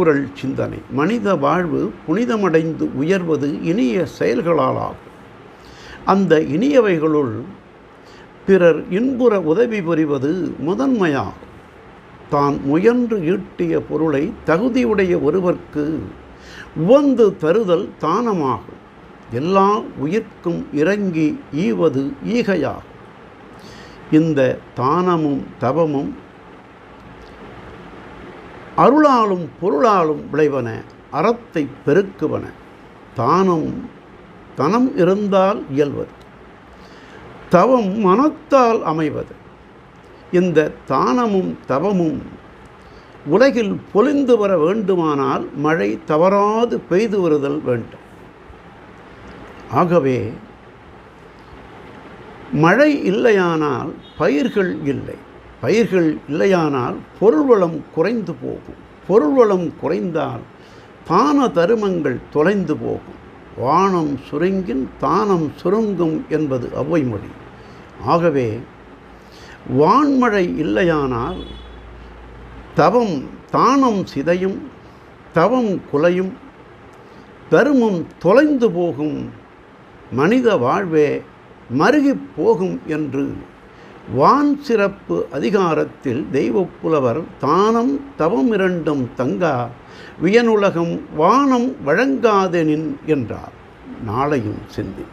திருக்குறள் சிந்தனை. மனித வாழ்வு புனிதமடைந்து உயர்வது இனிய செயல்களாலாகும். அந்த இனியவைகளுள் பிறர் இன்புற உதவி புரிவது முதன்மையாகும். தான் முயன்று ஈட்டிய பொருளை தகுதியுடைய ஒருவர்க்கு உவந்து தருதல் தானமாகும். எல்லா உயிர்க்கும் இறங்கி ஈவது ஈகையாகும். இந்த தானமும் தவமும் அருளாலும் பொருளாலும் விளைவன, அறத்தை பெருக்குவன. தனம் இருந்தால் இயல்வது, தவம் மனத்தால் அமைவது. இந்த தானமும் தவமும் உலகில் பொலிந்து வர வேண்டுமானால் மழை தவறாது பெய்து வருதல் வேண்டும். ஆகவே மழை இல்லையானால் பயிர்கள் இல்லை, பயிர்கள் இல்லையானால் பொருள்வளம் குறைந்து போகும், பொருள்வளம் குறைந்தால் தான தருமங்கள் தொலைந்து போகும். வானம் சுருங்கின் தானம் சுருங்கும் என்பது ஔவைமொழி. ஆகவே வான்மழை இல்லையானால் தானம் சிதையும், தவம் குலையும், தருமம் தொலைந்து போகும், மனித வாழ்வே மருகிப் போகும் என்று வான் சிறப்பு அதிகாரத்தில் தெய்வப்புலவர் தானம் தவம் இரண்டும் தங்கா வியனுலகம் வானம் வழங்காதெனின் என்றார். நாளையும் சிந்தி.